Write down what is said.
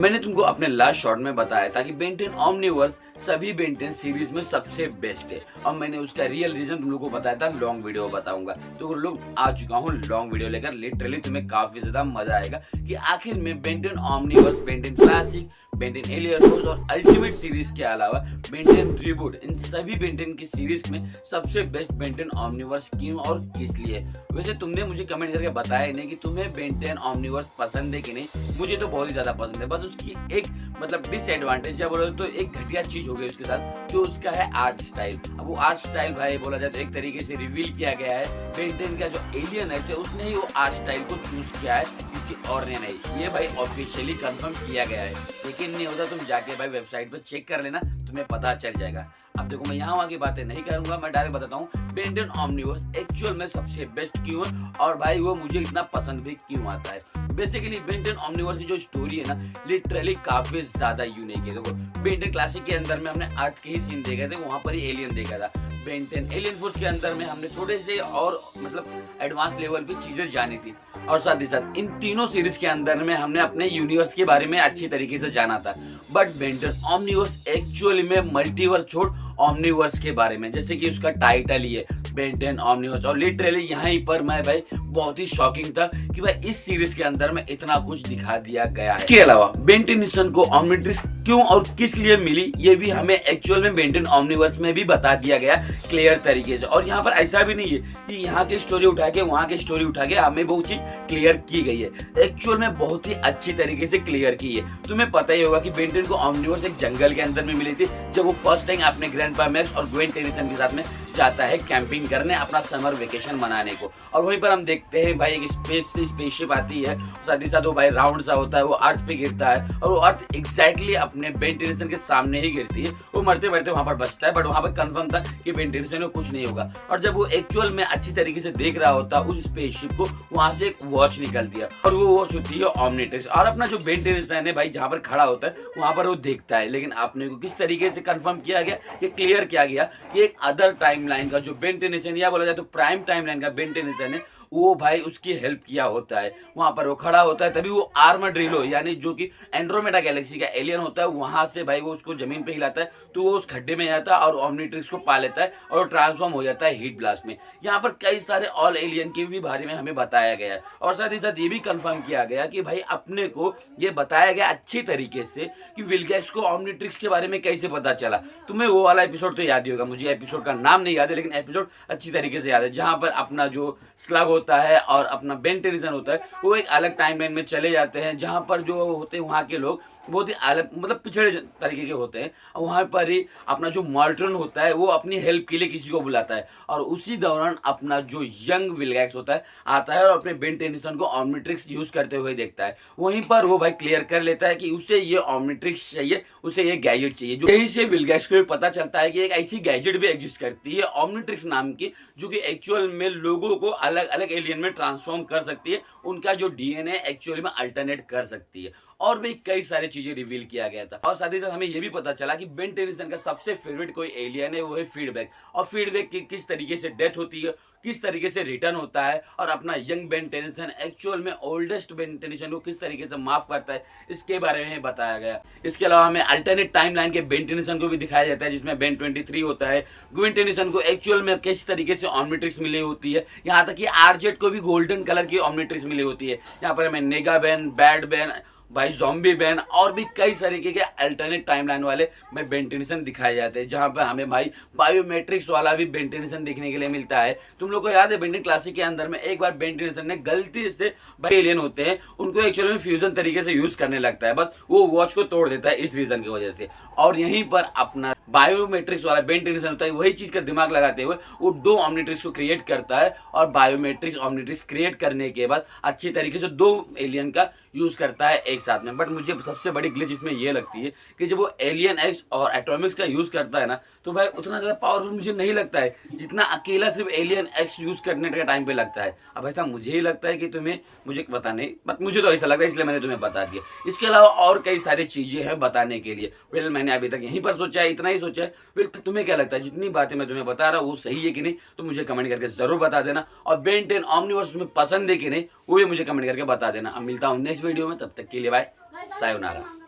मैंने तुमको अपने लास्ट शॉर्ट में बताया था कि बेन 10 ओमनीवर्स सभी बेन 10 सीरीज में सबसे बेस्ट है और मैंने उसका रियल रीजन तुम लोगों को बताया था, लॉन्ग वीडियो बताऊंगा। तो लोग आ चुका हूँ लॉन्ग वीडियो लेकर। लिटरली तुम्हें काफी ज्यादा मजा आएगा कि आखिर में Ben 10 Omniverse, Ben 10 classic, Ben 10 alien force और अल्टीमेट सीरीज के अलावा बेन 10 रिबूट, इन सभी बेन 10 की सीरीज में सबसे बेस्ट बेन 10 ओमनीवर्स क्यों और किस लिए। वैसे तुमने मुझे कमेंट करके बताया नहीं कि तुम्हें बेन 10 ओमनीवर्स पसंद है कि नहीं। मुझे तो बहुत ही ज्यादा पसंद है, बस उसकी एक डिसएडवांटेज या बोलो तो एक घटिया चीज हो गई उसके साथ, जो उसका है आर्ट स्टाइल। अब वो आर्ट स्टाइल भाई बोला जाए तो एक तरीके से रिवील किया गया है, बेन 10 का जो एलियन है उसने ही वो आर्ट स्टाइल को चूज किया है, किसी और ने नहीं। ये भाई ऑफिशियली कंफर्म किया गया है, लेकिन नहीं होता तुम जाके भाई वेबसाइट पे चेक कर लेना, तुम्हें पता चल जाएगा। अब देखो मैं यहाँ की बातें नहीं करूंगा, मैं डायरेक्ट बताता हूँ बेन 10 ओमनीवर्स एक्चुअल में सबसे बेस्ट क्यों है और भाई वो मुझे इतना पसंद भी क्यों आता है। बेसिकली बेन 10 ओमनीवर्स की जो स्टोरी है ना, लिटरली काफी ज्यादा यूनिक है। देखो बेन 10 क्लासिक के अंदर में हमने अर्थ के ही सीन देखे थे, वहां पर ही एलियन देखा था। बेन 10 एलियन फोर्स के अंदर में हमने थोड़े से और एडवांस लेवल पे चीजें जानी थी, और साथ ही साथ इन तीनों सीरीज के अंदर में हमने अपने यूनिवर्स के बारे में अच्छी तरीके से जाना था। बट बेन 10 ओमनीवर्स एक्चुअली में मल्टीवर्स छोड़ ओमनीवर्स के बारे में, जैसे कि उसका टाइटल ही है बेन 10 ओमनीवर्स। और लिटरली यहाँ पर मैं भाई बहुत ही शॉकिंग था कि भाई इस सीरीज के अंदर में इतना कुछ दिखा दिया गया है। इसके अलावा बेन 10 को ओमनिट्रिक्स क्यों और किस लिए मिली, ये भी हमें एक्चुअल में बेन 10 ओमनीवर्स में भी बता दिया गया क्लियर तरीके से। और यहाँ पर ऐसा भी नहीं है कि यहाँ की स्टोरी उठा के वहाँ की स्टोरी उठा के हमें वो चीज क्लियर की गई है, एक्चुअल में बहुत ही अच्छी तरीके से क्लियर की है। तुम्हें पता ही होगा कि बेन 10 को ओमनीवर्स एक जंगल के अंदर में मिली थी, जब वो फर्स्ट टाइम अपने ग्रैंडपा मैक्स और ग्वेन टेनिसन के साथ में जाता है कैंपिंग करने, अपना समर वेकेशन मनाने को। और वहीं पर हम देखते हैं भाई एक स्पेसशिप आती है, साथ ही साथ वो भाई राउंड सा होता है, वो अर्थ पे गिरता है और वो अर्थ एग्जैक्टली अपने बेन 10 के सामने ही गिरती है। वो मरते मरते वहां पर बचता है, बट वहां पर कंफर्म था कि बेन 10 को कुछ नहीं होगा। और जब वो एक्चुअल में अच्छी तरीके से देख रहा होता उस स्पेसशिप को, वहां से एक वॉच निकलती है और वो वॉच होती है ओमनिट्रिक्स। और अपना जो बेन 10 है भाई जहां पर खड़ा होता है वहां पर वो देखता है। लेकिन आपने को किस तरीके से कंफर्म किया गया, ये क्लियर किया गया कि एक अदर टाइमलाइन का जो बेन 10 या बोला जाए तो प्राइम टाइमलाइन का बेन 10 है, वो भाई उसकी हेल्प किया होता है। वहां पर वो खड़ा होता है, तभी वो आर्मड्रिलो यानी जो कि एंड्रोमेडा गैलेक्सी का एलियन होता है, वहां से भाई वो उसको जमीन पे हिलाता है, तो वो उस खड्डे में जाता है और ओमनिट्रिक्स को पा लेता है और वो ट्रांसफॉर्म हो जाता है हीट ब्लास्ट में। यहाँ पर कई सारे ऑल एलियन के भी बारे में हमें बताया गया है, और साथ ही साथ ये भी कंफर्म किया गया कि भाई अपने को ये बताया गया अच्छी तरीके से कि विल्गैक्स को ओमनिट्रिक्स के बारे में कैसे पता चला। तुम्हें वो वाला एपिसोड तो याद ही होगा, मुझे एपिसोड का नाम नहीं याद है, लेकिन एपिसोड अच्छी तरीके से याद है, जहां पर अपना जो स्लग होता है और अपना बेन 10 होता है वो एक अलग टाइमलाइन में चले जाते हैं, जहां पर जो होते हैं वहां के लोग बहुत ही अलग पिछड़े तरीके के होते हैं। वहां पर ही अपना जो मॉल्ट्रन होता है वो अपनी हेल्प के लिए किसी को बुलाता है, और उसी दौरान अपना जो यंग विल्गैक्स होता है आता है और अपने बेन 10 को ओमनिट्रिक्स यूज करते हुए देखता है। वहीं पर वो भाई क्लियर कर लेता है कि उसे ये ओमनिट्रिक्स चाहिए, उसे ये गैजेट चाहिए। जो यही से विल्गैक्स को भी पता चलता है कि एक ऐसी गैजेट भी एग्जिस्ट करती है ओमनिट्रिक्स नाम की, जो कि एक्चुअल में लोगों को अलग अलग एलियन में ट्रांसफॉर्म कर सकती है, उनका जो डीएनए एक्चुअली में अल्टरनेट कर सकती है। और भी कई सारी चीजें रिवील किया गया था। और साथ ही साथ हमें यह भी पता चला कि बेन 10 का सबसे फेवरेट कोई एलियन है, वो है फीडबैक। और फीडबैक की किस तरीके से डेथ होती है, किस तरीके से रिटर्न होता है, और अपना यंग बेन 10 एक्चुअल में ओल्डेस्ट बेन 10 को किस तरीके से माफ करता है, इसके बारे में बताया गया। इसके अलावा हमें अल्टरनेट टाइमलाइन के बेन 10 को भी दिखाया जाता है, जिसमें बेन 23 होता है। ग्वेन 10 को एक्चुअल में किस तरीके से ओमनिट्रिक्स मिली होती है, यहाँ तक कि आरजेट को भी गोल्डन कलर की ओमनिट्रिक्स मिली होती है। यहाँ पर हमें नेगा बेन, बैड बेन, भाई ज़ॉम्बी बेन और भी कई तरीके के अल्टरनेट टाइमलाइन वाले में बेन 10 दिखाए जाते हैं, जहां पर हमें भाई बायोमेट्रिक्स वाला भी बेन 10 देखने के लिए मिलता है। तुम लोग को याद है बेन 10 क्लासिक के अंदर में एक बार बेन 10 ने गलती से एलियन होते हैं उनको एक्चुअली में फ्यूजन तरीके से यूज करने लगता है, बस वो वॉच को तोड़ देता है इस रीजन की वजह से। और यहीं पर अपना बायोमेट्रिक्स वाला बेन 10 होता है, वही चीज का दिमाग लगाते हुए वो दो ओमनिट्रिक्स को क्रिएट करता है, और बायोमेट्रिक्स ओमनिट्रिक्स क्रिएट करने के बाद अच्छी तरीके से दो एलियन का यूज करता है एक साथ में। बट मुझे सबसे बड़ी ग्लिच इसमें ये लगती है कि जब वो एलियन एक्स और एटॉमिक्स का यूज करता है ना, तो भाई उतना ज्यादा पावरफुल मुझे नहीं लगता है जितना अकेला सिर्फ एलियन एक्स यूज करने के टाइम पे लगता है। अब ऐसा मुझे ही लगता है कि तुम्हें, मुझे पता नहीं, बट मुझे तो ऐसा लगता है, इसलिए मैंने तुम्हें बता दिया। इसके अलावा और कई सारी चीजें हैं बताने के लिए। वेल मैंने अभी तक यहीं पर सोचा है, इतना ही सोचा है। वेल तुम्हें क्या लगता है, जितनी बातें मैं तुम्हें बता रहा हूँ वो सही है कि नहीं, तो मुझे कमेंट करके जरूर बता देना। और बेन 10 ओमनीवर्स तुम्हें पसंद है कि नहीं, वो भी मुझे कमेंट करके बता देना। अब मिलता हूँ नेक्स्ट वीडियो में, तब तक के लिए बाय, सायोनारा।